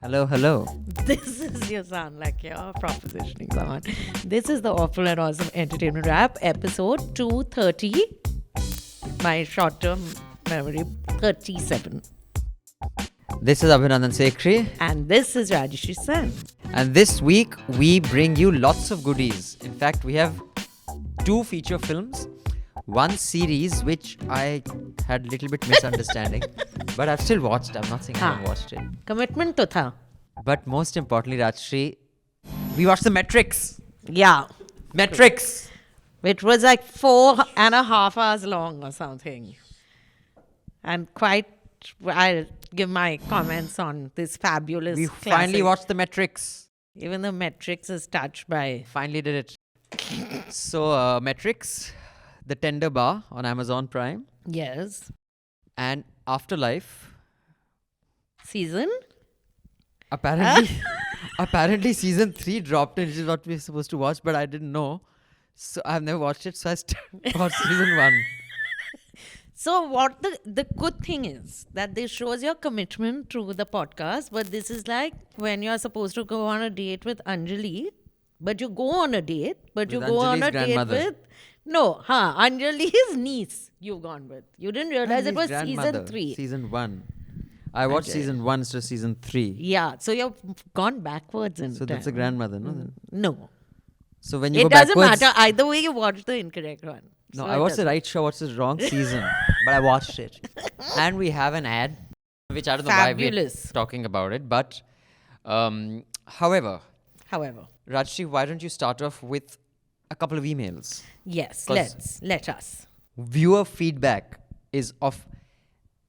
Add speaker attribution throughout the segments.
Speaker 1: Hello, hello.
Speaker 2: This is, you sound like you're propositioning someone. This is the Awful and Awesome Entertainment Wrap, episode 230. My short-term memory, 37.
Speaker 1: This is Abhinandan and Sekhri.
Speaker 2: And this is Rajyasree Sen.
Speaker 1: And this week, we bring you lots of goodies. In fact, we have 2 feature films, 1 series, which I had a little bit misunderstanding. But I've still watched. I'm not saying I haven't watched it.
Speaker 2: Commitment to tha.
Speaker 1: But most importantly, Rajyasree, we watched The Matrix.
Speaker 2: Yeah.
Speaker 1: Matrix.
Speaker 2: Which was like 4.5 hours long or something. And I'll give my comments on this fabulous
Speaker 1: We
Speaker 2: classic.
Speaker 1: finally watched The Matrix.
Speaker 2: Even the Matrix is touched by...
Speaker 1: Finally did it. So, Matrix, The Tender Bar on Amazon Prime.
Speaker 2: Yes.
Speaker 1: And Afterlife.
Speaker 2: Season?
Speaker 1: Apparently season 3 dropped in, which is what we're supposed to watch, but I didn't know. So I've never watched it, so I watched season 1.
Speaker 2: So what the good thing is that this shows your commitment to the podcast, but this is like when you're supposed to go on a date with Anjali, but you go on a date, but you go on a date with... No, Anjali's niece you've gone with. You didn't realize it was season 3.
Speaker 1: Season 1. I watched season 1 to season 3.
Speaker 2: Yeah, so you've gone backwards in
Speaker 1: So
Speaker 2: time.
Speaker 1: that's a grandmother, no? Then?
Speaker 2: No.
Speaker 1: So when you
Speaker 2: It
Speaker 1: go
Speaker 2: doesn't
Speaker 1: backwards...
Speaker 2: matter. Either way, you watched the incorrect one.
Speaker 1: No,
Speaker 2: So
Speaker 1: I
Speaker 2: it
Speaker 1: watched the
Speaker 2: doesn't-
Speaker 1: right show, I watched the wrong season. But I watched it. And we have an ad, which I don't know why we're
Speaker 2: Fabulous.
Speaker 1: talking about it. But, however, Rajyasree, why don't you start off with a couple of emails?
Speaker 2: Yes,
Speaker 1: 'Cause-
Speaker 2: let us.
Speaker 1: Viewer feedback is of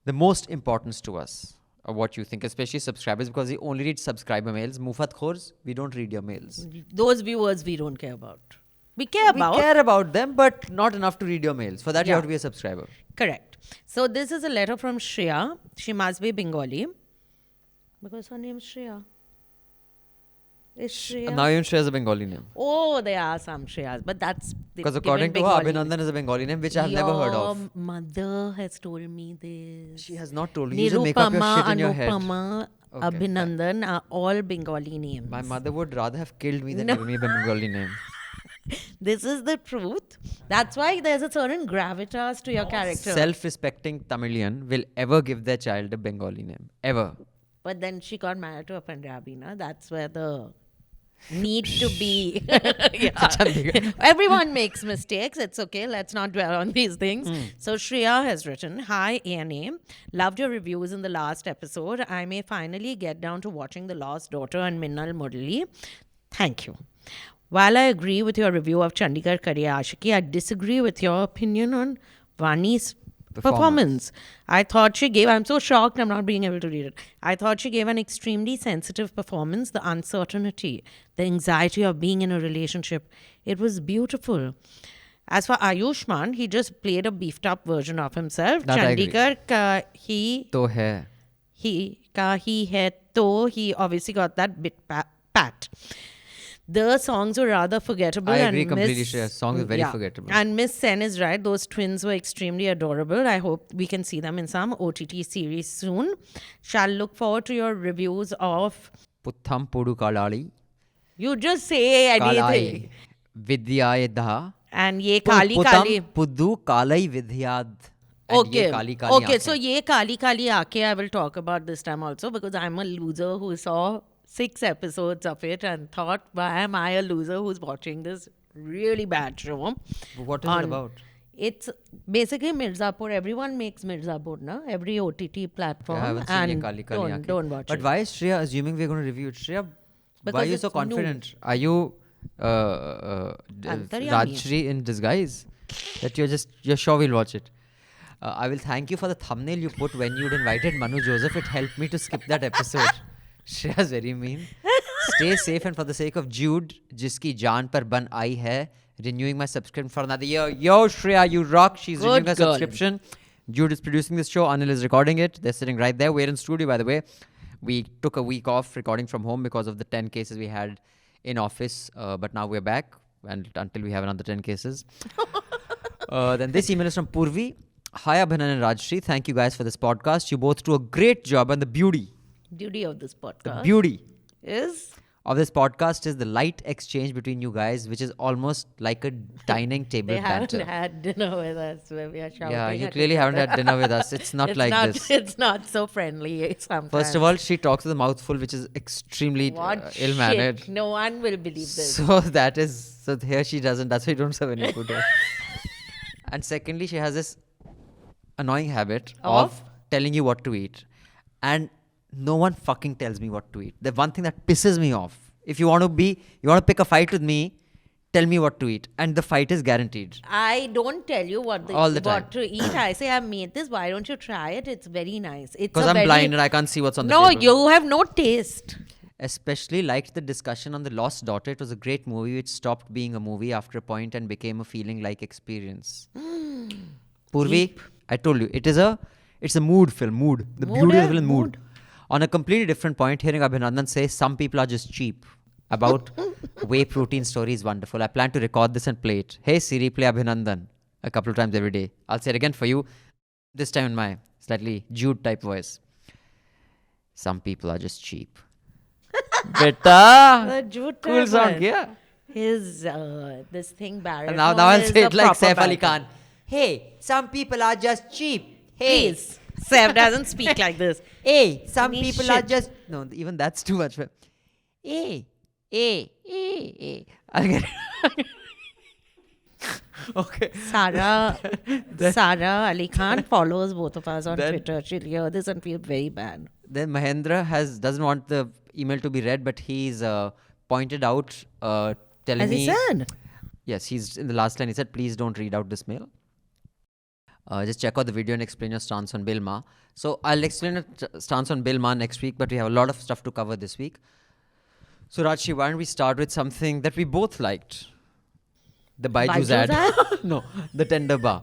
Speaker 1: the most importance to us, of what you think, especially subscribers, because we only read subscriber mails. Mufat khors, we don't read your mails.
Speaker 2: Those viewers we don't care about. We care about.
Speaker 1: We care about them, but not enough to read your mails. For that, you
Speaker 2: Yeah.
Speaker 1: have to be a subscriber.
Speaker 2: Correct. So this is a letter from Shreya. She must be Bengali. Because her name is Shreya. Is Shreya?
Speaker 1: Now even Shreya is a Bengali name.
Speaker 2: Oh, there are some Shreyas. But that's...
Speaker 1: Because according to her, Abhinandan is a Bengali name, which I have never heard of.
Speaker 2: Your mother has told me this.
Speaker 1: She has not told you. You should make up your shit in your head.
Speaker 2: Anupama,
Speaker 1: Okay,
Speaker 2: Abhinandan are all Bengali names.
Speaker 1: My mother would rather have killed me than give me a Bengali name.
Speaker 2: This is the truth. That's why there's a certain gravitas to your character.
Speaker 1: Self-respecting Tamilian will ever give their child a Bengali name. Ever.
Speaker 2: But then she got married to a Punjabi, na? That's where the need to be. Yeah. Everyone makes mistakes. It's okay. Let's not dwell on these things. So Shreya has written, Hi ANA, loved your reviews in the last episode. I may finally get down to watching The Lost Daughter and Minnal Murali. Thank you. While I agree with your review of Chandigarh Kariya Ashiki, I disagree with your opinion on Vani's performance. I thought she gave... I'm so shocked I'm not being able to read it. I thought she gave an extremely sensitive performance. The uncertainty, the anxiety of being in a relationship. It was beautiful. As for Ayushman, he just played a beefed up version of himself.
Speaker 1: That I agree.
Speaker 2: Chandigarh ka hi...
Speaker 1: To hai.
Speaker 2: He hai to... He obviously got that bit pat. The songs were rather forgettable.
Speaker 1: I agree
Speaker 2: and
Speaker 1: completely,
Speaker 2: Miss-
Speaker 1: Shreya. Songs are very forgettable.
Speaker 2: And Miss Sen is right. Those twins were extremely adorable. I hope we can see them in some OTT series soon. Shall look forward to your reviews of...
Speaker 1: Putham Pudu Kalali.
Speaker 2: You just say anything.
Speaker 1: Kalai. Vidyayadha.
Speaker 2: And ye Kali Kali.
Speaker 1: Pudu Kalai Vidyad.
Speaker 2: Okay.
Speaker 1: Kali Kali
Speaker 2: Okay,
Speaker 1: Aankhein.
Speaker 2: so ye Kali Kali Aake I will talk about this time also, because I'm a loser who saw 6 episodes of it and thought, why am I a loser who's watching this really bad show?
Speaker 1: What is it about?
Speaker 2: It's basically Mirzapur. Everyone makes Mirzapur, na? Every OTT platform.
Speaker 1: I haven't seen Ye Kali Kali Aankhein.
Speaker 2: Don't watch
Speaker 1: But
Speaker 2: it.
Speaker 1: why is Shreya assuming we're going to review it? Shreya, why
Speaker 2: Because
Speaker 1: are you so
Speaker 2: it's new.
Speaker 1: confident? Are you
Speaker 2: Antaryami.
Speaker 1: Rajyasree in disguise? That you're sure we'll watch it. I will thank you for the thumbnail you put when you'd invited Manu Joseph. It helped me to skip that episode. Shreya's very mean. Stay safe, and for the sake of Jude, jiski jaan par ban aayi hai, renewing my subscription for another year. Yo, Shreya, you rock. She's
Speaker 2: Good
Speaker 1: renewing her
Speaker 2: girl.
Speaker 1: subscription. Jude is producing this show. Anil is recording it. They're sitting right there. We're in studio, by the way. We took a week off recording from home because of the 10 cases we had in office. But now we're back, and until we have another 10 cases. Then this email is from Purvi. Hi, Abhinandan and Rajyasree. Thank you guys for this podcast. You both do a great job, and the beauty
Speaker 2: Duty of this
Speaker 1: The
Speaker 2: podcast
Speaker 1: beauty
Speaker 2: is
Speaker 1: of this podcast is the light exchange between you guys, which is almost like a dining table
Speaker 2: they haven't
Speaker 1: banter.
Speaker 2: had dinner with us where we are shouting.
Speaker 1: Yeah, you
Speaker 2: at
Speaker 1: clearly
Speaker 2: each
Speaker 1: haven't
Speaker 2: other.
Speaker 1: had dinner with us. It's not like this.
Speaker 2: It's not so friendly sometimes.
Speaker 1: First of all, she talks with a mouthful, which is extremely
Speaker 2: what
Speaker 1: ill-mannered.
Speaker 2: shit? No one will believe this.
Speaker 1: So here she doesn't. That's why you don't serve any food here. And secondly, she has this annoying habit of telling you what to eat, and no one fucking tells me what to eat. The one thing that pisses me off. If you want to pick a fight with me, tell me what to eat, and the fight is guaranteed.
Speaker 2: I don't tell you what to eat. I say I made this. Why don't you try it? It's very nice. It's
Speaker 1: Because I'm blind and I can't see what's on the
Speaker 2: No,
Speaker 1: table.
Speaker 2: you have no taste.
Speaker 1: Especially liked the discussion on The Lost Daughter. It was a great movie which stopped being a movie after a point and became a feeling-like experience. Purvi, I told you, it's a mood film. The beauty of the film is mood. On a completely different point, hearing Abhinandan say some people are just cheap about whey protein story is wonderful. I plan to record this and play it. Hey Siri, play Abhinandan a couple of times every day. I'll say it again for you, this time in my slightly Jude type voice. Some people are just cheap. Beta,
Speaker 2: The Jude
Speaker 1: cool
Speaker 2: type
Speaker 1: sound,
Speaker 2: voice.
Speaker 1: yeah.
Speaker 2: His this thing Barrett.
Speaker 1: And now I'll say it like Saif Ali Khan. Hey, some people are just cheap. Hey,
Speaker 2: Please. Saif doesn't speak like this.
Speaker 1: hey, some
Speaker 2: Any
Speaker 1: people are
Speaker 2: shit.
Speaker 1: just no. Even that's too much. Hey. I'll get it. Okay.
Speaker 2: Sarah Ali Khan follows both of us on Twitter. She'll hear this and feel very bad.
Speaker 1: Then Mahendra doesn't want the email to be read, but he's pointed out telling
Speaker 2: As
Speaker 1: me.
Speaker 2: he said.
Speaker 1: Yes, he's in the last line. He said, "Please don't read out this mail. Just check out the video and explain your stance on Bill Maher." So I'll explain a stance on Bill Maher next week, but we have a lot of stuff to cover this week. So Rajyasree, why don't we start with something that we both liked? The Byju's ad. No, the Tender Bar.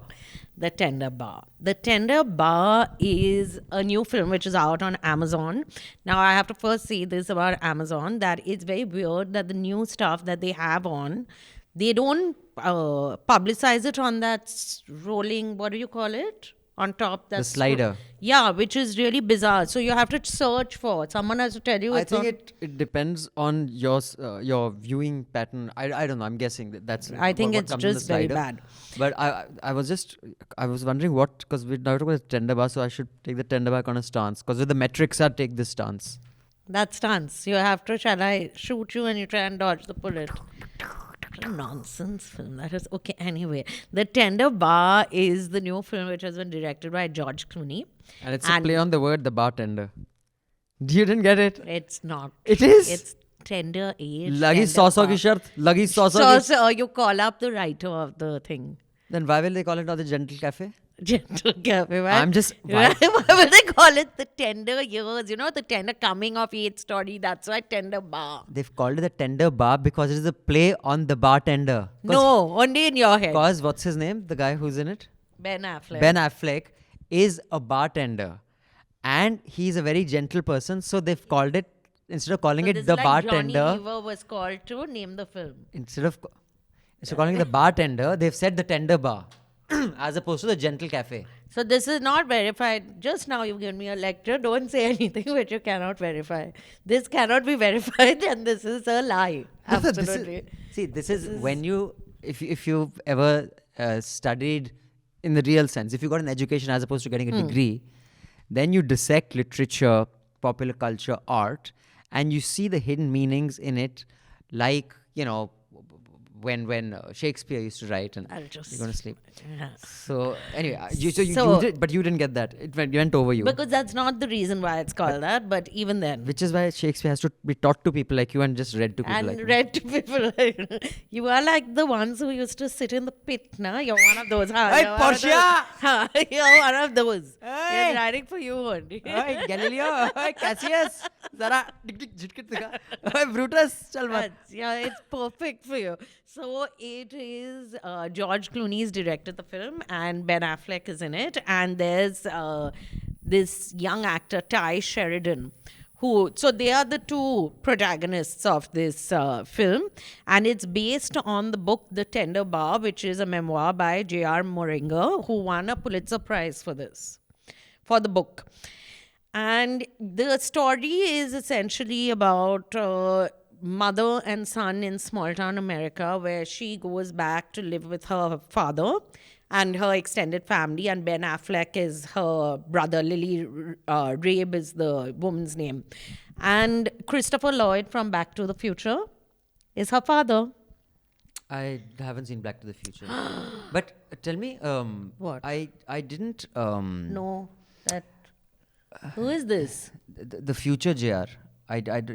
Speaker 2: The Tender Bar. The Tender Bar is a new film which is out on Amazon. Now, I have to first say this about Amazon, that it's very weird that the new stuff that they have on, they don't publicize it on that rolling, what do you call it? On top.
Speaker 1: The slider.
Speaker 2: Yeah, which is really bizarre. So you have to search for it. Someone has to tell you.
Speaker 1: I
Speaker 2: It's
Speaker 1: think
Speaker 2: on.
Speaker 1: it depends on your viewing pattern. I don't know. I'm guessing that's.
Speaker 2: I think
Speaker 1: what
Speaker 2: it's
Speaker 1: comes in the
Speaker 2: just very
Speaker 1: slider.
Speaker 2: bad.
Speaker 1: But I was wondering what, because we're now talking about Tender Bar, so I should take the Tender Bar on a stance. Because with the metrics, I'd take this stance.
Speaker 2: That stance. You have to, shall I shoot you and you try and dodge the bullet? What a nonsense film that is. Okay, anyway. The Tender Bar is the new film which has been directed by George Clooney.
Speaker 1: And it's a play on the word the bartender. You didn't get it?
Speaker 2: It's not.
Speaker 1: It is.
Speaker 2: It's tender age.
Speaker 1: Lagi sauce ki shart. Lagi sauce ki.
Speaker 2: So you call up the writer of the thing.
Speaker 1: Then why will they call it now the Gentle Cafe?
Speaker 2: Gentle Cafe.
Speaker 1: I'm just.
Speaker 2: Why will they call it the tender years? You know, the tender coming of age story. That's why Tender Bar.
Speaker 1: They've called it the Tender Bar because it is a play on the bartender.
Speaker 2: No, only in your head.
Speaker 1: Because what's his name? The guy who's in it?
Speaker 2: Ben Affleck.
Speaker 1: Ben Affleck is a bartender. And he's a very gentle person. So they've called it, instead of calling
Speaker 2: So
Speaker 1: it
Speaker 2: this
Speaker 1: the
Speaker 2: is like
Speaker 1: bartender.
Speaker 2: Johnny Weaver was called to name the film.
Speaker 1: Instead of calling it the bartender, they've said the Tender Bar. As opposed to the Gentle Cafe.
Speaker 2: So this is not verified. Just now you've given me a lecture. Don't say anything which you cannot verify. This cannot be verified and this is a lie. Absolutely.
Speaker 1: This is when you, if you've ever studied in the real sense, if you got an education as opposed to getting a degree, then you dissect literature, popular culture, art, and you see the hidden meanings in it, like, you know, when Shakespeare used to write and you're going to sleep.
Speaker 2: Yeah.
Speaker 1: So anyway, you did, but you didn't get that. It went over you.
Speaker 2: Because that's not the reason why it's called that, but even then.
Speaker 1: Which is why Shakespeare has to be taught to people like you and just read to people
Speaker 2: And
Speaker 1: like me.
Speaker 2: read to people like you are like the ones who used to sit in the pit, na? You're one of those. Huh?
Speaker 1: Hey,
Speaker 2: You're one of
Speaker 1: Portia!
Speaker 2: those. You're one of those.
Speaker 1: Hey!
Speaker 2: It's writing for you only.
Speaker 1: Hey, Galileo, hey, Cassius, Zara, झटके दिखा. Hey, Brutus, चल मत.
Speaker 2: Yeah, it's perfect for you. So it is George Clooney's directed the film and Ben Affleck is in it. And there's this young actor, Ty Sheridan, so they are the two protagonists of this film. And it's based on the book The Tender Bar, which is a memoir by J.R. Moringa, who won a Pulitzer Prize for the book. And the story is essentially about mother and son in small town America, where she goes back to live with her father and her extended family. And Ben Affleck is her brother. Lily Rabe is the woman's name. And Christopher Lloyd from Back to the Future is her father.
Speaker 1: I haven't seen Back to the Future. But tell me,
Speaker 2: What?
Speaker 1: I didn't.
Speaker 2: No, that. Who is this?
Speaker 1: The future JR.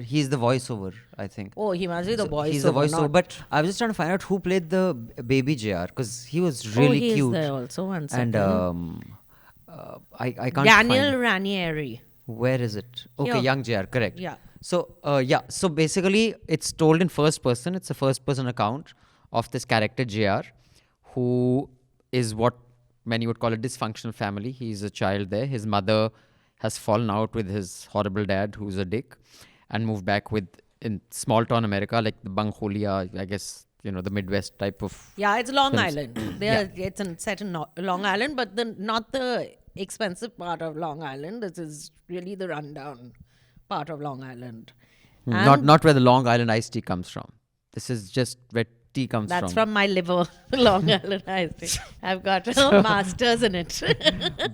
Speaker 1: He's the voiceover, I think.
Speaker 2: Oh, he must be the voice.
Speaker 1: He's the voiceover. But I was just trying to find out who played the baby JR, because he was really
Speaker 2: he
Speaker 1: cute.
Speaker 2: is there also. One second.
Speaker 1: And I can't
Speaker 2: Daniel
Speaker 1: find it.
Speaker 2: Ranieri.
Speaker 1: Where is it? Okay,
Speaker 2: Here.
Speaker 1: young JR, correct.
Speaker 2: Yeah.
Speaker 1: So so basically it's told in first person. It's a first person account of this character JR, who is what many would call a dysfunctional family. He's a child there. His mother has fallen out with his horrible dad, who's a dick, and moved back in small town America, like the Bangholia, I guess, the Midwest type of.
Speaker 2: Yeah, it's Long
Speaker 1: films.
Speaker 2: Island. It's set in Long Island, but not the expensive part of Long Island. This is really the rundown part of Long Island.
Speaker 1: Not where the Long Island iced tea comes from. This is just where tea comes
Speaker 2: That's from my liver, Long Island iced tea. I've got a master's in it.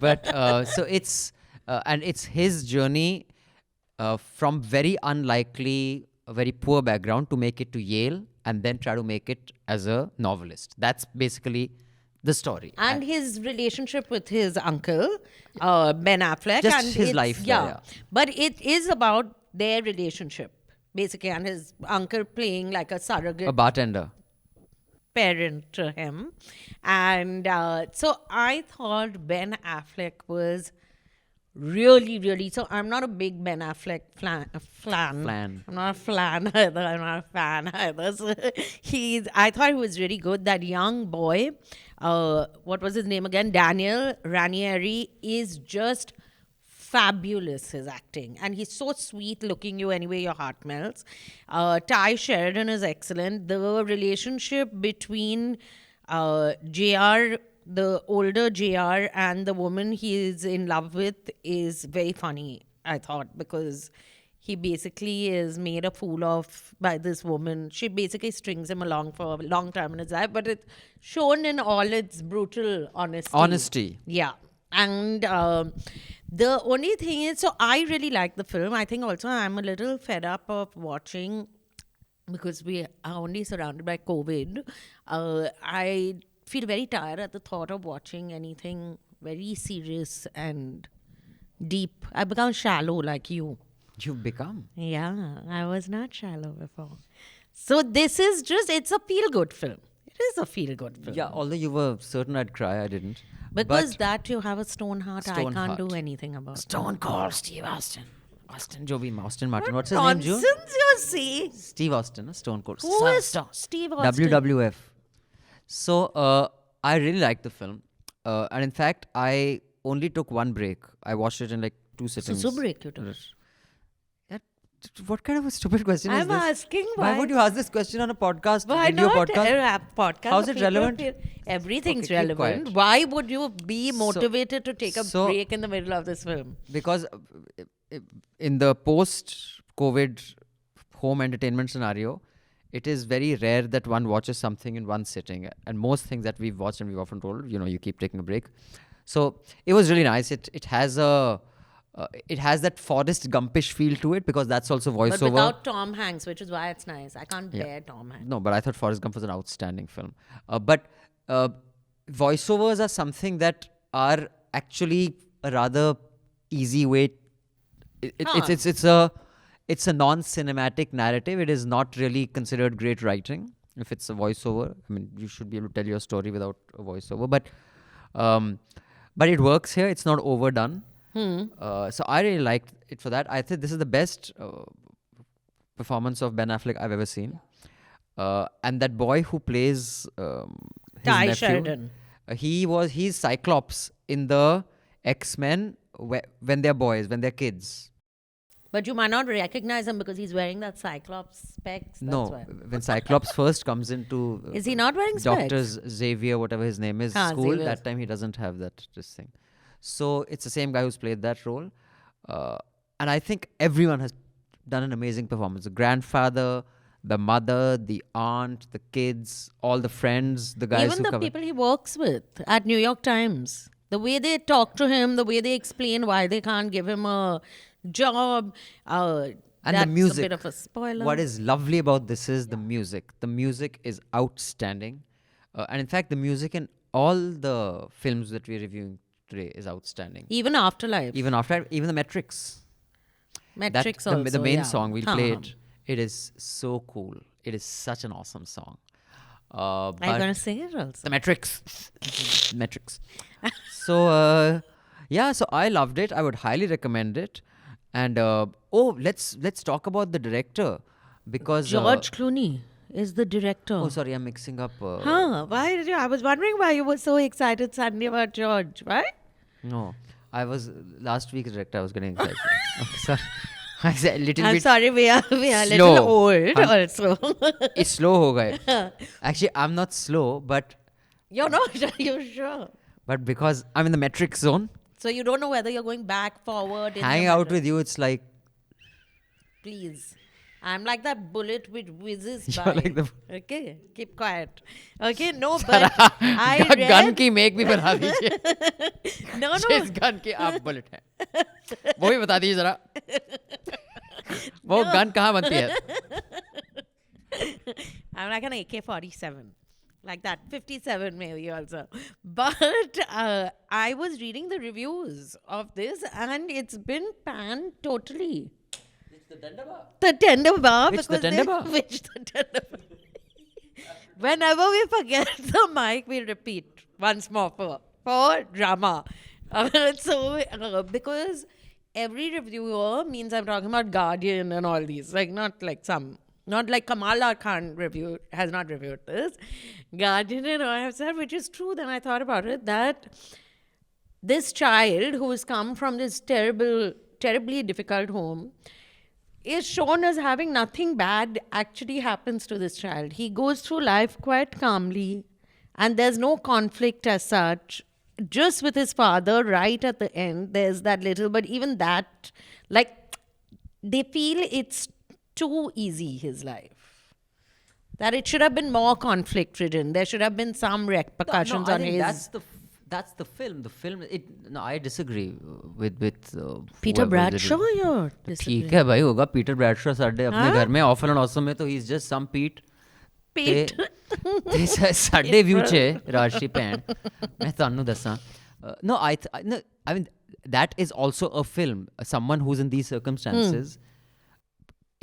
Speaker 1: But so it's and it's his journey from very unlikely, a very poor background to make it to Yale and then try to make it as a novelist. That's basically the story.
Speaker 2: And his relationship with his uncle, Ben Affleck.
Speaker 1: Just
Speaker 2: and
Speaker 1: his
Speaker 2: it's-
Speaker 1: life there, yeah.
Speaker 2: But it is about their relationship, basically, and his uncle playing like a surrogate
Speaker 1: A bartender.
Speaker 2: parent to him. And so I thought Ben Affleck was really, really. So I'm not a big Ben Affleck flan.
Speaker 1: Flan.
Speaker 2: I'm not a flan either. I'm not a fan either. So I thought he was really good. That young boy, what was his name again? Daniel Ranieri is just fabulous, his acting, and he's so sweet looking. You anyway, your heart melts. Ty Sheridan is excellent. The relationship between JR, the older JR, and the woman he is in love with is very funny, I thought, because he basically is made a fool of by this woman. She basically strings him along for a long time in his life, but it's shown in all its brutal honesty. Yeah. And the only thing is, so I really like the film. I think also I'm a little fed up of watching, because we are only surrounded by COVID. I feel very tired at the thought of watching anything very serious and deep. I become shallow like you.
Speaker 1: You've become.
Speaker 2: Yeah, I was not shallow before. So this is just, it's a feel-good film. It is a feel-good film.
Speaker 1: Yeah, although you were certain I'd cry, I didn't.
Speaker 2: Because
Speaker 1: But
Speaker 2: that you have a stone heart, I
Speaker 1: Stone
Speaker 2: can't do
Speaker 1: heart.
Speaker 2: anything about.
Speaker 1: Stone Cold Steve Austin. Austin Martin. What's his
Speaker 2: Nonsense
Speaker 1: name, Joe?
Speaker 2: you see.
Speaker 1: Steve Austin, Stone Cold.
Speaker 2: Who is Steve Austin?
Speaker 1: WWF. So I really liked the film, and in fact, I only took one break. I watched it in like 2 sittings.
Speaker 2: So break you took.
Speaker 1: Yeah, what kind of a stupid question is
Speaker 2: I'm
Speaker 1: this?
Speaker 2: asking
Speaker 1: Why would you ask this question on a podcast?
Speaker 2: Why
Speaker 1: video
Speaker 2: not?
Speaker 1: podcast?
Speaker 2: Podcast.
Speaker 1: How's it
Speaker 2: People
Speaker 1: relevant?
Speaker 2: Everything's
Speaker 1: Okay, keep
Speaker 2: relevant.
Speaker 1: quiet.
Speaker 2: Why would you be motivated to take a
Speaker 1: so-
Speaker 2: break in the middle of this film?
Speaker 1: Because in the post-COVID home entertainment scenario, it is very rare that one watches something in one sitting. And most things that we've watched and we've often told, you keep taking a break. So it was really nice. It has that Forrest Gumpish feel to it, because that's also voiceover.
Speaker 2: But without Tom Hanks, which is why it's nice. I can't
Speaker 1: Yeah.
Speaker 2: bear Tom Hanks.
Speaker 1: No, but I thought Forrest Gump was an outstanding film. But voiceovers are something that are actually a rather easy way. It's a non-cinematic narrative. It is not really considered great writing if it's a voiceover. I mean, you should be able to tell your story without a voiceover. But it works here. It's not overdone. So I really liked it for that. I think this is the best performance of Ben Affleck I've ever seen. And that boy who plays his
Speaker 2: Ty
Speaker 1: nephew,
Speaker 2: Sheridan.
Speaker 1: He's Cyclops in the X-Men when they're boys, when they're kids.
Speaker 2: But you might not recognize him because he's wearing that Cyclops specs. That's
Speaker 1: No,
Speaker 2: why.
Speaker 1: when Cyclops first comes into
Speaker 2: Is he not wearing specs?
Speaker 1: Dr. Xavier, whatever his name is, school,
Speaker 2: Xavier.
Speaker 1: that time he doesn't have this thing. So it's the same guy who's played that role. And I think everyone has done an amazing performance. The grandfather, the mother, the aunt, the kids, all the friends, the guys
Speaker 2: Even
Speaker 1: who
Speaker 2: the
Speaker 1: cover.
Speaker 2: people he works with at New York Times, the way they talk to him, the way they explain why they can't give him a job.
Speaker 1: And
Speaker 2: That's
Speaker 1: the music.
Speaker 2: a bit of a spoiler.
Speaker 1: What is lovely about this is the music. The music is outstanding. And in fact, the music in all the films that we're reviewing today is outstanding.
Speaker 2: Even Afterlife.
Speaker 1: Even the Metrics.
Speaker 2: Metrics
Speaker 1: the,
Speaker 2: also.
Speaker 1: the main
Speaker 2: yeah.
Speaker 1: song, we'll play it. It is so cool. It is such an awesome song.
Speaker 2: Are you
Speaker 1: But
Speaker 2: going to sing it also?
Speaker 1: the Metrics. Metrics. So, yeah, so I loved it. I would highly recommend it. And, let's talk about the director. Because...
Speaker 2: George Clooney is the director.
Speaker 1: oh, sorry, I'm mixing up...
Speaker 2: Why did you? I was wondering why you were so excited suddenly about George, right?
Speaker 1: No, I was... last week's director, I was getting excited. Okay, sorry. I said a little
Speaker 2: I'm
Speaker 1: bit...
Speaker 2: sorry, we are a little
Speaker 1: slow.
Speaker 2: old also.
Speaker 1: It's slow ho gaye. Actually, I'm not slow, but
Speaker 2: You're not, are you sure?
Speaker 1: because I'm in the metric zone,
Speaker 2: So you don't know whether you're going back, forward. in
Speaker 1: hanging
Speaker 2: the
Speaker 1: out
Speaker 2: middle.
Speaker 1: with you, it's like...
Speaker 2: Please. I'm like that bullet which whizzes
Speaker 1: You're
Speaker 2: by.
Speaker 1: like the-
Speaker 2: Okay, keep quiet. Okay, no, but I read...
Speaker 1: gun की make भी बना दीजिए.
Speaker 2: No, no.
Speaker 1: जिस gun की आप bullet है वो भी बता दीजिए जरा. वो गन कहाँ बनती है?
Speaker 2: I'm like an AK-47. Like that. 57 maybe also. But I was reading the reviews of this and it's been panned totally. The tender bar.
Speaker 1: Which the
Speaker 2: because
Speaker 1: tender
Speaker 2: they-
Speaker 1: bar?
Speaker 2: Which the tender bar. Whenever we forget the mic, we repeat once more for drama. Because every reviewer means I'm talking about Guardian and all these. Like not like Kamala Khan has not reviewed this. Guardian and all have said, which is true. Then I thought about it, that this child who has come from this terribly difficult home is shown as having nothing bad actually happens to this child. He goes through life quite calmly and there's no conflict as such. Just with his father right at the end, there's that little, but even that, like, they feel it's too easy, his life. That it should have been more conflict ridden. There should have been some repercussions
Speaker 1: I
Speaker 2: on
Speaker 1: think
Speaker 2: his...
Speaker 1: that's the film. The film. No, I disagree with
Speaker 2: Peter
Speaker 1: whoever
Speaker 2: Bradshaw,
Speaker 1: did it.
Speaker 2: you're
Speaker 1: ठीक है भाई होगा Peter Bradshaw साढ़े अपने घर में offer and awesome में तो ही इज जस्ट सम पीट
Speaker 2: Pete.
Speaker 1: ਤੇ ਸਾਡੇ ਵਿਊ 'ਚ ਰਾਸ਼ੀ ਭੈਣ ਮੈਂ ਤੁਹਾਨੂੰ ਦੱਸਾਂ no I mean that is also a film, someone who's in these circumstances.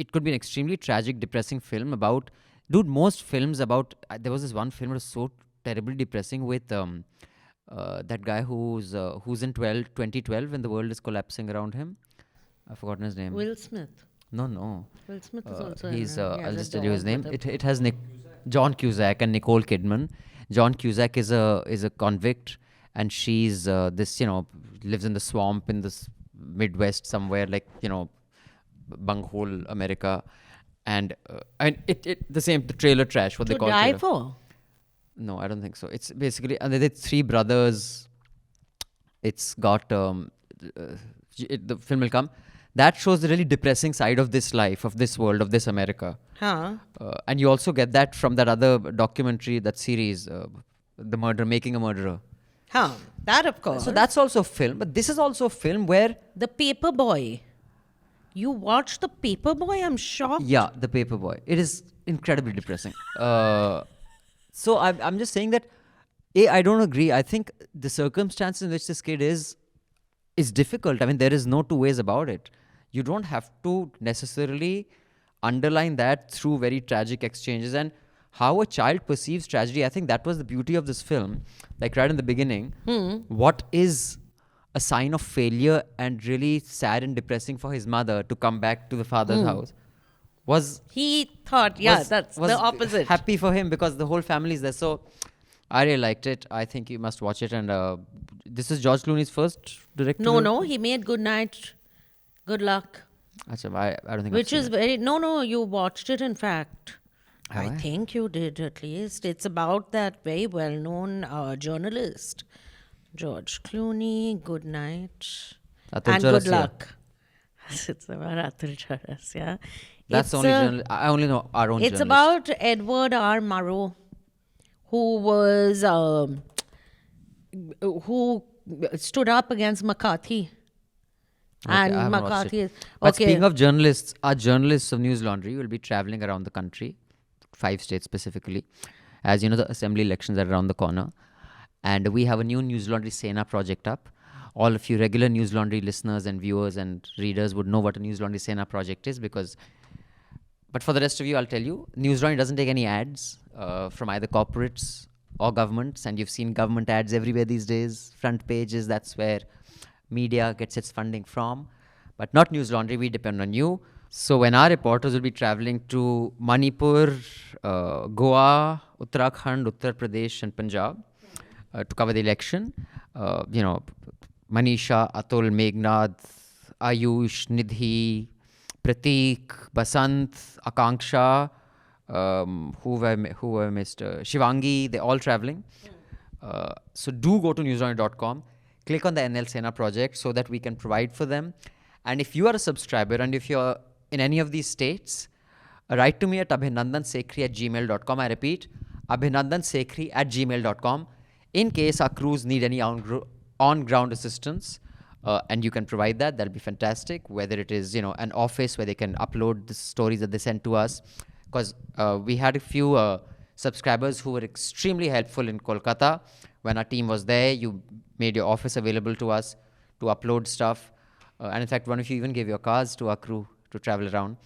Speaker 1: It could be an extremely tragic, depressing film about, dude, most films about, there was this one film that was so terribly depressing with that guy who's in 2012 when the world is collapsing around him. I've forgotten his name.
Speaker 2: Will Smith.
Speaker 1: No.
Speaker 2: Will Smith is also
Speaker 1: He's
Speaker 2: in it. He
Speaker 1: I'll
Speaker 2: has
Speaker 1: just
Speaker 2: a
Speaker 1: tell you his
Speaker 2: dog
Speaker 1: name.
Speaker 2: with a-
Speaker 1: It has John Cusack and Nicole Kidman. John Cusack is a convict, and she's this lives in the swamp in this Midwest somewhere, like bunghole America, and the trailer trash, what they
Speaker 2: To
Speaker 1: call
Speaker 2: die
Speaker 1: trailer.
Speaker 2: for.
Speaker 1: No, I don't think so. It's basically, and they're three brothers. It's got the film will come. That shows the really depressing side of this life, of this world, of this America.
Speaker 2: Huh.
Speaker 1: And you also get that from that other documentary, that series, Making a Murderer.
Speaker 2: Huh. That, of course.
Speaker 1: So that's also a film, but this is also a film where...
Speaker 2: The Paperboy. You watched The Paperboy? I'm shocked.
Speaker 1: Yeah, The Paperboy. It is incredibly depressing. So I'm just saying that, I don't agree. I think the circumstances in which this kid is difficult. I mean, there is no two ways about it. You don't have to necessarily underline that through very tragic exchanges. And how a child perceives tragedy, I think that was the beauty of this film. Like right in the beginning, what is a sign of failure and really sad and depressing for his mother to come back to the father's house was...
Speaker 2: He thought, that's
Speaker 1: was
Speaker 2: the opposite.
Speaker 1: happy for him because the whole family is there. So I really liked it. I think you must watch it. And this is George Clooney's first director.
Speaker 2: No. He made Good Night, Good Luck.
Speaker 1: Achha, I don't think
Speaker 2: Which
Speaker 1: I've
Speaker 2: is
Speaker 1: seen it.
Speaker 2: very... No, you watched it, in fact.
Speaker 1: Have I?
Speaker 2: think you did, at least. It's about that very well-known journalist, George Clooney, Good Night,
Speaker 1: Atul
Speaker 2: and Good
Speaker 1: Chaurasia.
Speaker 2: Luck. It's about Atul Charas, yeah.
Speaker 1: That's
Speaker 2: It's
Speaker 1: the only
Speaker 2: a-
Speaker 1: journal. I only know our own
Speaker 2: It's
Speaker 1: journalist.
Speaker 2: about Edward R. Murrow, who was who stood up against McCarthy.
Speaker 1: Okay, I
Speaker 2: And
Speaker 1: haven't watched
Speaker 2: McCarthy
Speaker 1: it.
Speaker 2: is
Speaker 1: But
Speaker 2: okay.
Speaker 1: speaking of journalists, our journalists of News Laundry will be traveling around the country, 5 states specifically. As you know, the assembly elections are around the corner. And we have a new News Laundry Sena project up. All of you regular News Laundry listeners and viewers and readers would know what a News Laundry Sena project is because. But for the rest of you, I'll tell you, News Laundry doesn't take any ads from either corporates or governments. And you've seen government ads everywhere these days. Front pages, that's where media gets its funding from. But not News Laundry, we depend on you. So when our reporters will be traveling to Manipur, Goa, Uttarakhand, Uttar Pradesh and Punjab to cover the election, Manisha, Atul, Meghnad, Ayush, Nidhi, Prateek, Basant, Akanksha, who I missed, Shivangi, they're all traveling. So do go to newslaundry.com, click on the NL Sena project so that we can provide for them. And if you are a subscriber and if you're in any of these states, write to me at abhinandansekhri@gmail.com. I repeat, abhinandansekhri@gmail.com in case our crews need any on-ground assistance. And you can provide that. That'll be fantastic. Whether it is, an office where they can upload the stories that they send to us. Because we had a few subscribers who were extremely helpful in Kolkata. When our team was there, you made your office available to us to upload stuff. And in fact, one of you even gave your cars to our crew to travel around.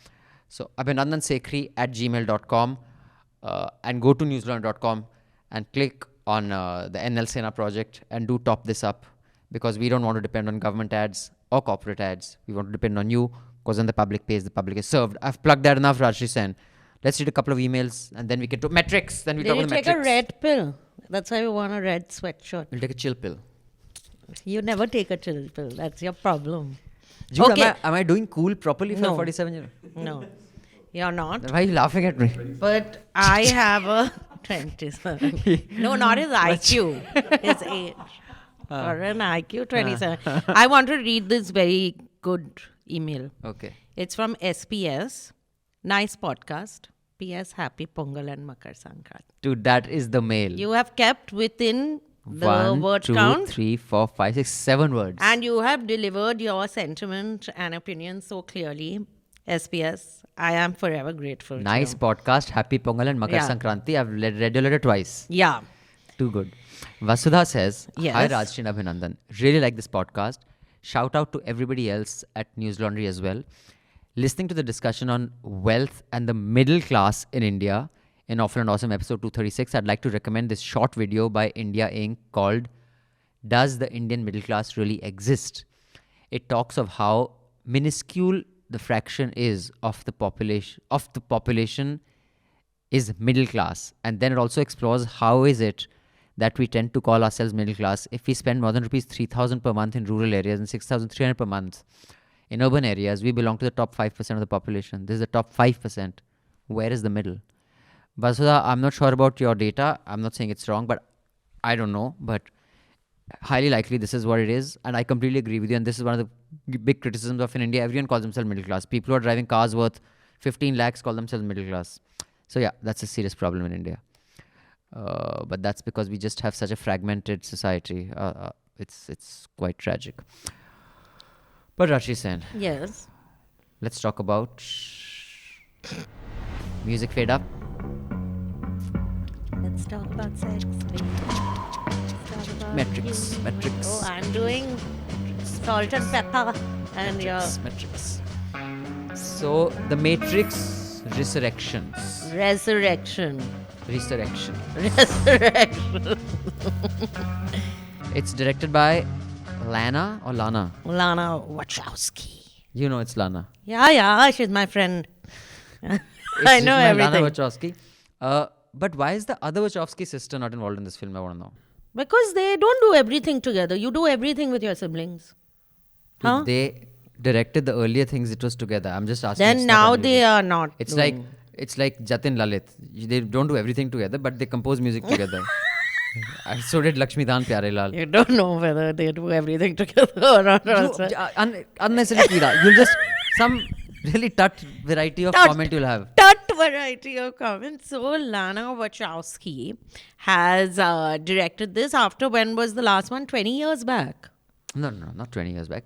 Speaker 1: So abhinandansekhri@gmail.com and go to newslaundry.com and click on the NL Sena project and do top this up because we don't want to depend on government ads or corporate ads. We want to depend on you because when the public pays, the public is served. I've plugged that enough, Rajyasree Sen. Let's read a couple of emails and then we can do metrics. Then we
Speaker 2: Did
Speaker 1: talk
Speaker 2: you
Speaker 1: about the
Speaker 2: take
Speaker 1: metrics.
Speaker 2: a red pill? That's why you want a red sweatshirt.
Speaker 1: We'll take a chill pill.
Speaker 2: You never take a chill pill. That's your problem.
Speaker 1: Jude,
Speaker 2: Okay.
Speaker 1: am I doing cool properly for
Speaker 2: No.
Speaker 1: a 47-year-old?
Speaker 2: No, you're not.
Speaker 1: Why are you laughing at me?
Speaker 2: But I have a 27. No, not his IQ. His age. For an IQ 27. I want to read this very good email.
Speaker 1: Okay.
Speaker 2: It's from SPS. Nice podcast. PS Happy Pongal and Makar Sankranti.
Speaker 1: Dude, that is the mail.
Speaker 2: You have kept within the
Speaker 1: 1,
Speaker 2: word
Speaker 1: 2,
Speaker 2: count.
Speaker 1: 3, 4, 5, 6, 7 words.
Speaker 2: And you have delivered your sentiment and opinion so clearly. SPS, I am forever grateful. to
Speaker 1: Nice
Speaker 2: you.
Speaker 1: podcast. Happy Pongal and Makar
Speaker 2: Yeah.
Speaker 1: Sankranti. I've read your letter twice.
Speaker 2: Yeah.
Speaker 1: Too good. Vasudha says,
Speaker 2: Yes.
Speaker 1: Hi Rajyasree and Abhinandan. Really like this podcast. Shout out to everybody else at News Laundry as well. Listening to the discussion on wealth and the middle class in India in Awful and Awesome episode 236, I'd like to recommend this short video by India Inc. called Does the Indian Middle Class Really Exist? It talks of how minuscule the fraction is of the population is middle class. And then it also explores how is it that we tend to call ourselves middle class if we spend more than rupees 3,000 per month in rural areas and 6,300 per month in urban areas. We belong to the top 5% of the population. This is the top 5%. Where is the middle? Vasudha, I'm not sure about your data. I'm not saying it's wrong, but I don't know. But highly likely this is what it is. And I completely agree with you. And this is one of the big criticisms of in India. Everyone calls themselves middle class. People who are driving cars worth 15 lakhs call themselves middle class. So yeah, that's a serious problem in India. But that's because we just have such a fragmented society. It's quite tragic. But Rajyasree Sen,
Speaker 2: Yes.
Speaker 1: let's talk about music fade up.
Speaker 2: Let's talk about sex. Let's talk about
Speaker 1: Metrics.
Speaker 2: you.
Speaker 1: Metrics.
Speaker 2: Oh, I'm doing salt and pepper. And you're
Speaker 1: Metrics. So the Matrix Resurrections.
Speaker 2: resurrection.
Speaker 1: Resurrection.
Speaker 2: Resurrection.
Speaker 1: It's directed by Lana or Lana?
Speaker 2: Lana Wachowski.
Speaker 1: You know it's Lana.
Speaker 2: Yeah, she's my friend.
Speaker 1: It's
Speaker 2: I
Speaker 1: written
Speaker 2: know
Speaker 1: by
Speaker 2: everything.
Speaker 1: Lana Wachowski. But why is the other Wachowski sister not involved in this film? I want to know.
Speaker 2: Because they don't do everything together. You do everything with your siblings. Huh?
Speaker 1: They directed the earlier things. It was together. I'm just asking.
Speaker 2: Then
Speaker 1: it's not
Speaker 2: now
Speaker 1: unusual.
Speaker 2: they are not.
Speaker 1: It's
Speaker 2: doing.
Speaker 1: like Jatin Lalit. They don't do everything together, but they compose music together. So did Lakshmi Dan Pyarelal.
Speaker 2: You don't know whether they do everything together or not. also.
Speaker 1: Unnecessary Kira. You'll just some really tut variety of comment you'll have.
Speaker 2: Tut variety of comments. So Lana Wachowski has directed this after, when was the last one? 20 years back.
Speaker 1: No, not 20 years back.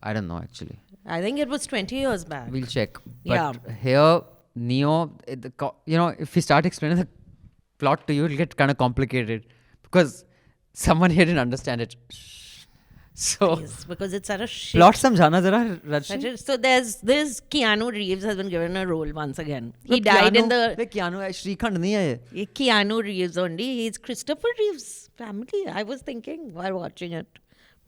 Speaker 1: I don't know actually.
Speaker 2: I think it was 20 years back.
Speaker 1: We'll check. But
Speaker 2: Yeah.
Speaker 1: here, Neo, if we start explaining the plot to you, it'll get kind of complicated because someone here didn't understand it. So,
Speaker 2: Yes, because it's such a shit.
Speaker 1: plot samjhana zara, Rajyasree.
Speaker 2: So there's Keanu Reeves has been given a role once again. He died in the
Speaker 1: Keanu hai, Srikhand nahi hai ye.
Speaker 2: Keanu Reeves only. He's Christopher Reeves' family. I was thinking while watching it.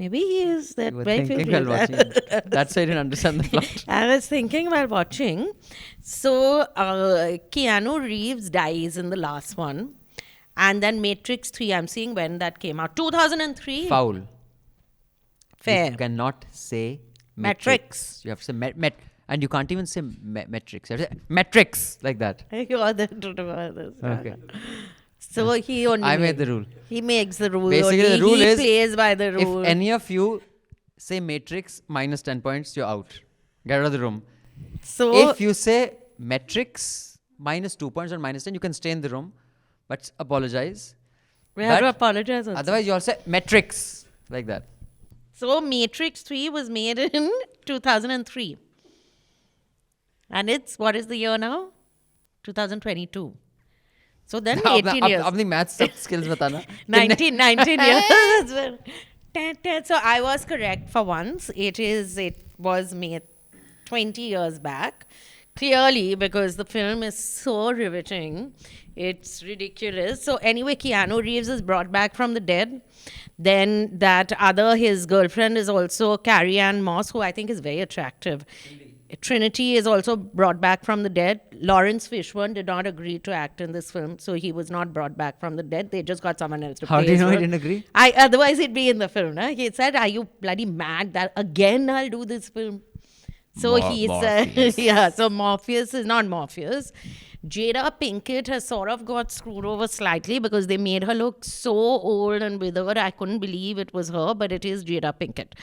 Speaker 2: Maybe he is that
Speaker 1: You were
Speaker 2: very
Speaker 1: thinking
Speaker 2: favorite.
Speaker 1: while watching it. That's why I didn't understand the plot.
Speaker 2: I was thinking while watching. So Keanu Reeves dies in the last one. And then Matrix 3, I'm seeing when that came out. 2003.
Speaker 1: Foul.
Speaker 2: Fair.
Speaker 1: You cannot say
Speaker 2: Matrix.
Speaker 1: You have to say and you can't even say metrics. You have to say metrics like that.
Speaker 2: You are the this.
Speaker 1: Okay.
Speaker 2: So he only
Speaker 1: I made the rule.
Speaker 2: He makes the rule.
Speaker 1: Basically,
Speaker 2: only.
Speaker 1: the rule
Speaker 2: he
Speaker 1: is
Speaker 2: plays by the rule.
Speaker 1: If any of you say matrix minus 10 points, you're out. Get out of the room.
Speaker 2: So
Speaker 1: If you say metrics minus 2 points or minus 10, you can stay in the room, but apologize.
Speaker 2: we have to
Speaker 1: but
Speaker 2: apologize. Also.
Speaker 1: Otherwise, you all say metrics like that.
Speaker 2: So Matrix 3 was made in 2003. And it's, what is the year now? 2022. So then 18 years.
Speaker 1: Apni maths skills batana.
Speaker 2: 19 years. So I was correct for once. It was made 20 years back. Clearly, because the film is so riveting. It's ridiculous. So anyway, Keanu Reeves is brought back from the dead. Then his girlfriend is also Carrie-Anne Moss, who I think is very attractive. Trinity is also brought back from the dead. Lawrence Fishburne did not agree to act in this film, so he was not brought back from the dead. They just got someone else to play.
Speaker 1: How do you
Speaker 2: his
Speaker 1: know he
Speaker 2: role.
Speaker 1: didn't agree?
Speaker 2: Otherwise, he'd be in the film. Huh? He said, "Are you bloody mad that again I'll do this film?" So
Speaker 1: Morpheus.
Speaker 2: So Morpheus is not Morpheus. Jada Pinkett has sort of got screwed over slightly because they made her look so old and withered. I couldn't believe it was her, but it is Jada Pinkett.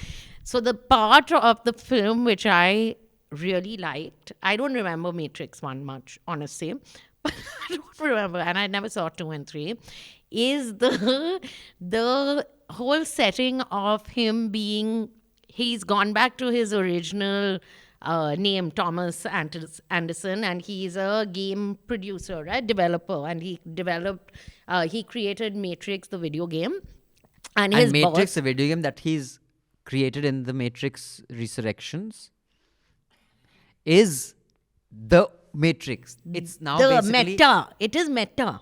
Speaker 2: So the part of the film which I really liked, I don't remember Matrix 1 much, honestly. I don't remember, and I never saw 2 and 3, is the whole setting of him being, he's gone back to his original name, Thomas Anderson, and he's a game producer, right? Developer, and he created Matrix, the video game. And his
Speaker 1: Matrix,
Speaker 2: boss,
Speaker 1: the video game that he's created in the Matrix Resurrections, is the Matrix. It's now
Speaker 2: the
Speaker 1: basically
Speaker 2: meta. It is meta.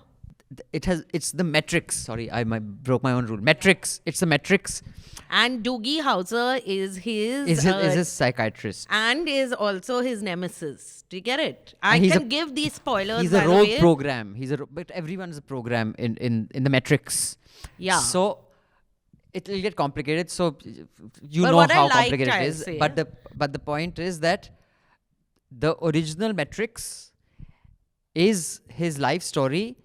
Speaker 1: It's the metrics. Sorry, I broke my own rule. Metrics. It's the metrics.
Speaker 2: And Doogie Howser is
Speaker 1: Is his psychiatrist.
Speaker 2: and is also his nemesis. Do you get it? I
Speaker 1: he's
Speaker 2: can give these spoilers.
Speaker 1: He's
Speaker 2: by
Speaker 1: a
Speaker 2: the
Speaker 1: rogue
Speaker 2: way.
Speaker 1: program. But everyone's a program in the metrics.
Speaker 2: Yeah.
Speaker 1: So it'll get complicated. So you
Speaker 2: But
Speaker 1: know
Speaker 2: what I
Speaker 1: how
Speaker 2: liked,
Speaker 1: complicated
Speaker 2: I'll
Speaker 1: it is.
Speaker 2: say.
Speaker 1: But the point is that the original metrics is his life story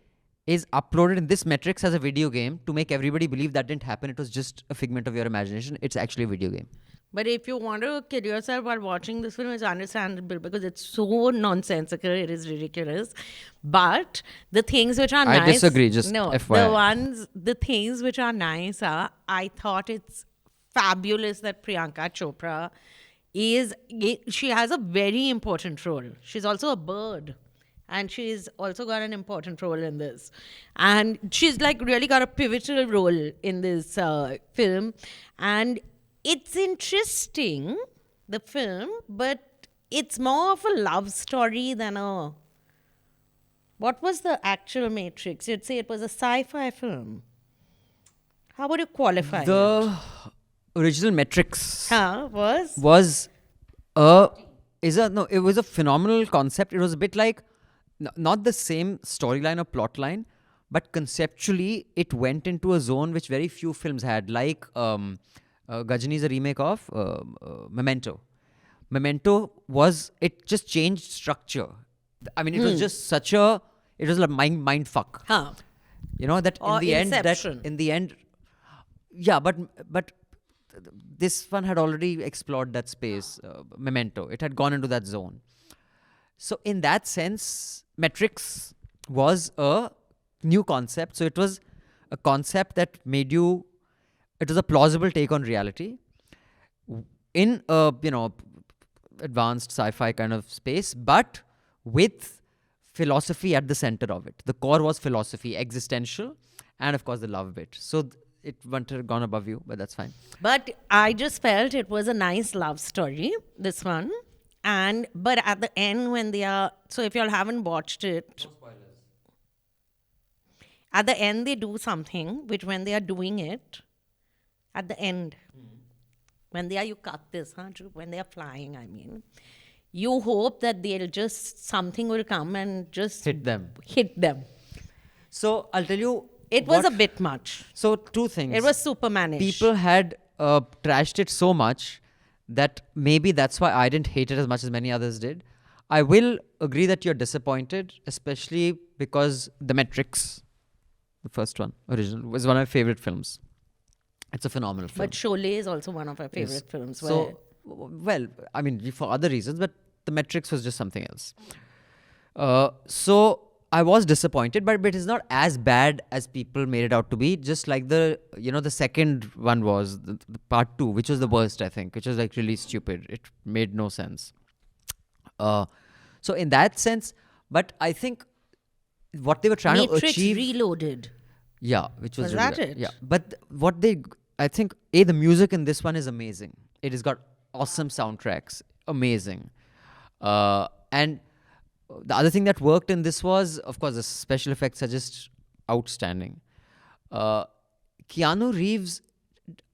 Speaker 1: is uploaded in this metrics as a video game to make everybody believe that didn't happen. It was just a figment of your imagination. It's actually a video game.
Speaker 2: But if you want to kill yourself while watching this film, it's understandable because it's so nonsensical. It is ridiculous. But the things which are nice.
Speaker 1: I disagree, just
Speaker 2: no,
Speaker 1: FYI.
Speaker 2: the things which are nice are, I thought it's fabulous that Priyanka Chopra she has a very important role. She's also a bird. And she's also got an important role in this. And she's like really got a pivotal role in this film. And it's interesting, the film, but it's more of a love story than a... What was the actual Matrix? You'd say it was a sci-fi film. How would you qualify it?
Speaker 1: The original Matrix
Speaker 2: Was?
Speaker 1: it was a phenomenal concept. It was a bit like not the same storyline or plot line, but conceptually it went into a zone which very few films had, like Gajini is a remake of Memento. Memento it just changed structure. I mean, it was just it was like mind fuck. You know, that
Speaker 2: Or
Speaker 1: in the
Speaker 2: Inception.
Speaker 1: end, yeah, but this one had already explored that space. Memento, it had gone into that zone. So in that sense, metrics was a new concept. So it was a concept that made you. It was a plausible take on reality in a advanced sci-fi kind of space, but with philosophy at the center of it. The core was philosophy, existential, and of course the love bit. So it wouldn't have gone above you, but that's fine.
Speaker 2: But I just felt it was a nice love story, this one. But at the end, when they are, so if y'all haven't watched it, at the end they do something which, when they are doing it, at the end, when they are, you cut this, huh? When they are flying, I mean, you hope that they'll just, something will come and just
Speaker 1: Hit them. So I'll tell you.
Speaker 2: It was a bit much.
Speaker 1: So two things.
Speaker 2: It was Supermanish.
Speaker 1: People had trashed it so much that maybe that's why I didn't hate it as much as many others did. I will agree that you're disappointed, especially because The Matrix, the first one, original, was one of my favorite films. It's a phenomenal film.
Speaker 2: But Sholay is also one of our favorite films.
Speaker 1: So, well, I mean, for other reasons, but The Matrix was just something else. So I was disappointed, but it is not as bad as people made it out to be. Just like the second one was, the part 2, which was the worst, I think, which was like really stupid. It made no sense. So in that sense, but I think what they were trying to achieve.
Speaker 2: Matrix Reloaded.
Speaker 1: Yeah, which was
Speaker 2: Was
Speaker 1: really
Speaker 2: that
Speaker 1: good.
Speaker 2: it?
Speaker 1: Yeah, but I think the music in this one is amazing. It has got awesome soundtracks, amazing, and the other thing that worked in this was, of course, the special effects are just outstanding. Keanu Reeves,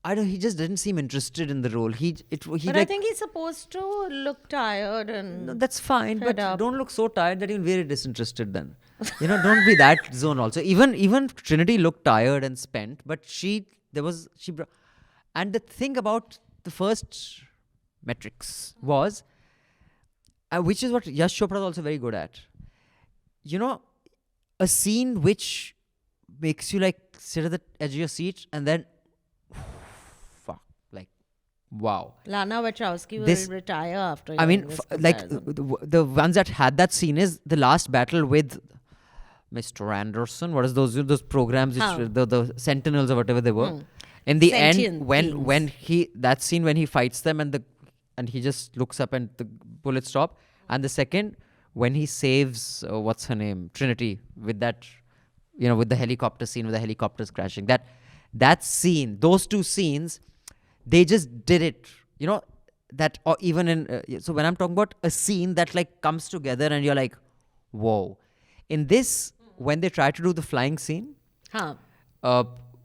Speaker 1: he just didn't seem interested in the role.
Speaker 2: I think he's supposed to look tired and.
Speaker 1: No, that's fine,
Speaker 2: fed
Speaker 1: but
Speaker 2: up.
Speaker 1: don't look so tired that you're very disinterested then. Don't be that zone also. Even Trinity looked tired and spent, but and the thing about the first Matrix was, which is what Yash Chopra is also very good at. A scene which makes you like sit at the edge of your seat and then, fuck, like, wow.
Speaker 2: Lana Wachowski will retire after.
Speaker 1: I mean,
Speaker 2: this
Speaker 1: like
Speaker 2: comparison.
Speaker 1: the ones that had that scene is the last battle with Mr. Anderson. What is those programs? Which, the Sentinels or whatever they were. In the
Speaker 2: Sentient
Speaker 1: end, when that scene when he fights them and he just looks up and the bullets stop. And the second, when he saves what's her name, Trinity, with that, with the helicopter scene, with the helicopters crashing. That scene, those two scenes, they just did it. That, or even in so when I'm talking about a scene that like comes together and you're like, whoa. In this, when they try to do the flying scene,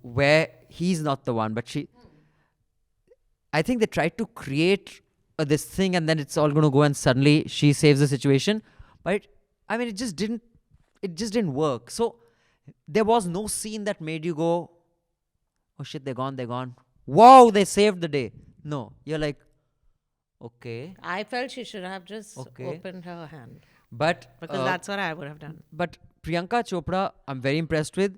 Speaker 1: where he's not the one, but I think they tried to create this thing and then it's all going to go and suddenly she saves the situation. But it just didn't work. So there was no scene that made you go, oh shit, they're gone. Wow, they saved the day. No, you're like, okay.
Speaker 2: I felt she should have just opened her hand.
Speaker 1: But
Speaker 2: because that's what I would have done.
Speaker 1: But Priyanka Chopra, I'm very impressed with.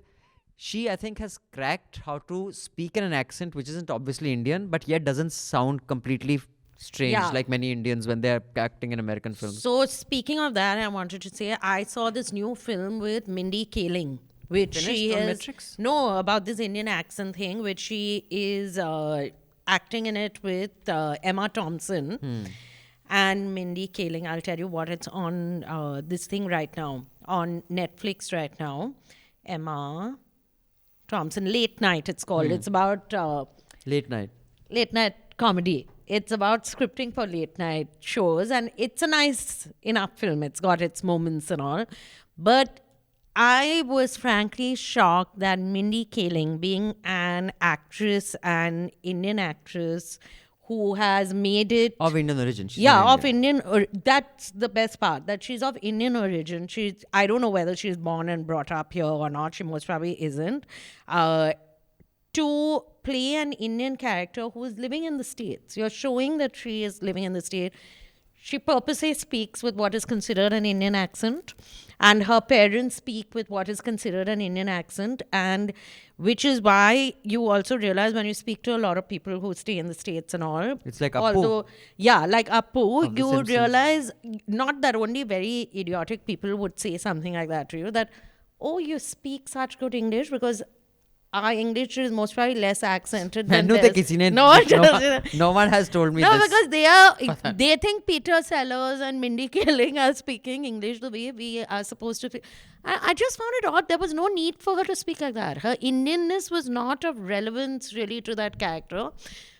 Speaker 1: She, I think, has cracked how to speak in an accent which isn't obviously Indian, but yet doesn't sound completely strange like many Indians when they're acting in American films.
Speaker 2: So speaking of that, I wanted to say I saw this new film with Mindy Kaling, which she is
Speaker 1: Matrix?
Speaker 2: No, about this Indian accent thing, which she is acting in it with Emma Thompson and Mindy Kaling. I'll tell you what, it's on this thing right now, on Netflix right now. Emma Thompson, Late Night it's called. It's about
Speaker 1: Late night
Speaker 2: comedy. It's about scripting for late night shows, and it's a nice enough film. It's got its moments and all. But I was frankly shocked that Mindy Kaling, being an actress, an Indian actress who has made it...
Speaker 1: Of Indian origin.
Speaker 2: That's the best part, that she's of Indian origin. I don't know whether she's born and brought up here or not. She most probably isn't. To play an Indian character who is living in the States. You're showing that she is living in the States. She purposely speaks with what is considered an Indian accent. And her parents speak with what is considered an Indian accent, and which is why you also realize when you speak to a lot of people who stay in the States and all.
Speaker 1: It's like Appu.
Speaker 2: Although, yeah, like Appu,
Speaker 1: the
Speaker 2: you
Speaker 1: Simpsons.
Speaker 2: realize not that only very idiotic people would say something like that to you, that, oh, you speak such good English, because our English is most probably less accented than
Speaker 1: No,
Speaker 2: theirs.
Speaker 1: no one has told me
Speaker 2: No,
Speaker 1: this.
Speaker 2: because they think Peter Sellers and Mindy Kaling are speaking English the way we are supposed to. I just found it odd. There was no need for her to speak like that. Her Indianness was not of relevance really to that character.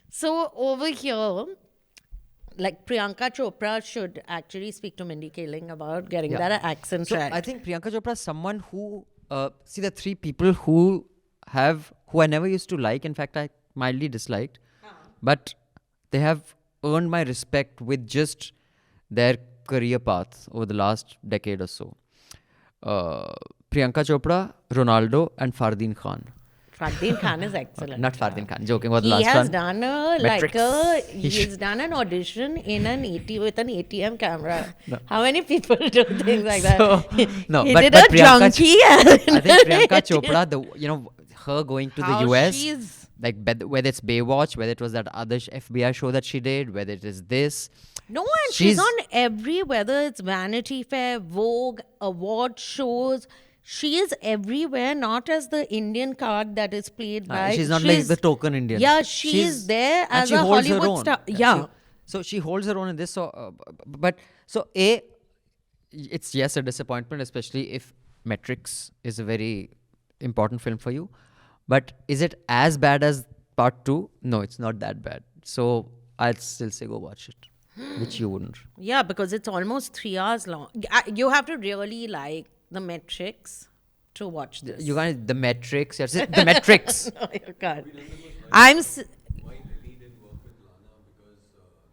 Speaker 2: So over here, like Priyanka Chopra should actually speak to Mindy Kaling about getting that accent
Speaker 1: So
Speaker 2: right.
Speaker 1: I think Priyanka Chopra is someone who, see, the three people who I never used to like. In fact, I mildly disliked, but they have earned my respect with just their career path over the last decade or so. Priyanka Chopra, Ronaldo, and Fardeen Khan.
Speaker 2: Fardeen Khan is excellent.
Speaker 1: Not Fardeen Khan, joking about the
Speaker 2: He
Speaker 1: last
Speaker 2: has
Speaker 1: one.
Speaker 2: done he's done an audition in with an ATM camera.
Speaker 1: No.
Speaker 2: How many people do things like that?
Speaker 1: No,
Speaker 2: he
Speaker 1: but
Speaker 2: did
Speaker 1: Priyanka
Speaker 2: a junkie.
Speaker 1: I think Priyanka Chopra, her going to the
Speaker 2: How
Speaker 1: US,
Speaker 2: she's-
Speaker 1: like whether it's Baywatch, whether it was that other FBI show that she did, whether it is this.
Speaker 2: No, and she's on every, whether it's Vanity Fair, Vogue, award shows. She is everywhere, not as the Indian card that is played by.
Speaker 1: She's not like the token Indian.
Speaker 2: Yeah, she's there
Speaker 1: and
Speaker 2: as
Speaker 1: she
Speaker 2: a
Speaker 1: holds her
Speaker 2: Hollywood
Speaker 1: own.
Speaker 2: star. Yeah.
Speaker 1: So she holds her own in this. So, it's a disappointment, especially if Matrix is a very important film for you. But is it as bad as part 2? No, it's not that bad. So I'd still say go watch it, which you wouldn't.
Speaker 2: Yeah, because it's almost 3 hours long. You have to really like The Matrix to watch this.
Speaker 1: You got the Matrix. Yes, the Matrix.
Speaker 2: No, you can't. I'm.
Speaker 3: Why Lily didn't work with Lana, because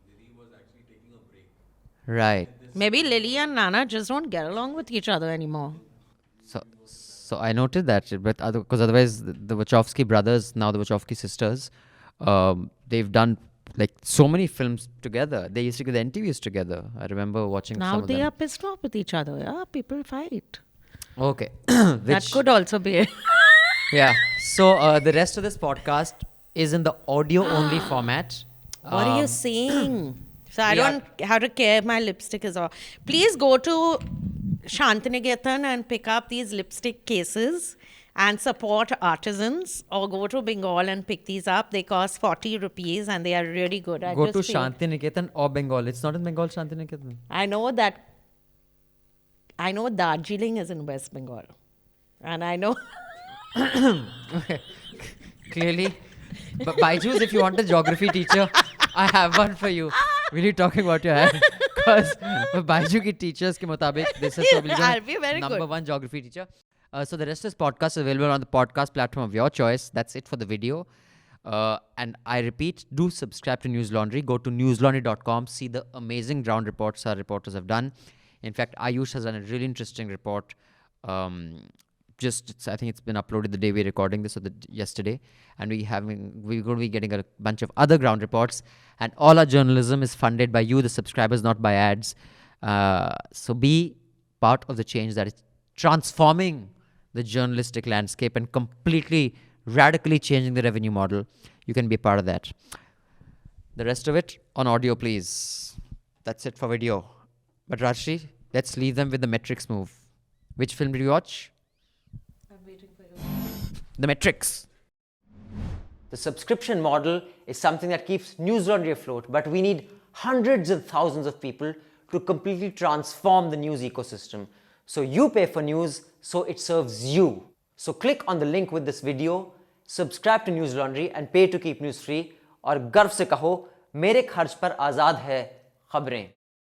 Speaker 3: Lily was actually taking a break.
Speaker 1: Right.
Speaker 2: Maybe Lily and Nana just don't get along with each other anymore.
Speaker 1: So I noted that, but because otherwise the Wachowski brothers, now the Wachowski sisters, they've done like so many films together. They used to get the interviews together. I remember watching
Speaker 2: Now
Speaker 1: some of
Speaker 2: they
Speaker 1: them.
Speaker 2: are pissed off with each other. Yeah, people fight.
Speaker 1: Okay.
Speaker 2: That could also be it.
Speaker 1: Yeah. So the rest of this podcast is in the audio only format.
Speaker 2: What are you saying? So I
Speaker 1: we
Speaker 2: don't have to care if my lipstick is off. Please go to Shantiniketan and pick up these lipstick cases and support artisans, or go to Bengal and pick these up. They cost 40 rupees and they are really good.
Speaker 1: Go to Shantiniketan or Bengal. It's not in Bengal, Shantiniketan.
Speaker 2: I know Darjeeling is in West Bengal. And I know
Speaker 1: Clearly. But Byju's, if you want a geography teacher, I have one for you. Will you talking about your head? Because Byju ki teachers ke mutabik, this is probably
Speaker 2: I'll be very
Speaker 1: number
Speaker 2: good.
Speaker 1: one geography teacher. So the rest of this podcast is available on the podcast platform of your choice. That's it for the video. And I repeat, do subscribe to News Laundry. Go to newslaundry.com. See the amazing ground reports our reporters have done. In fact, Ayush has done a really interesting report. I think it's been uploaded the day we're recording this, or yesterday. And we're going to be getting a bunch of other ground reports. And all our journalism is funded by you, the subscribers, not by ads. So be part of the change that is transforming the journalistic landscape and completely, radically changing the revenue model. You can be a part of that. The rest of it on audio, please. That's it for video. But Rajyasree, let's leave them with the Matrix move. Which film did you watch?
Speaker 2: I'm waiting for you.
Speaker 1: The Matrix. The subscription model is something that keeps News Laundry afloat, but we need hundreds of thousands of people to completely transform the news ecosystem. So you pay for news, so it serves you. So click on the link with this video, subscribe to News Laundry and pay to keep news free, और गर्व से कहो मेरे खर्च पर आजाद है खबरें.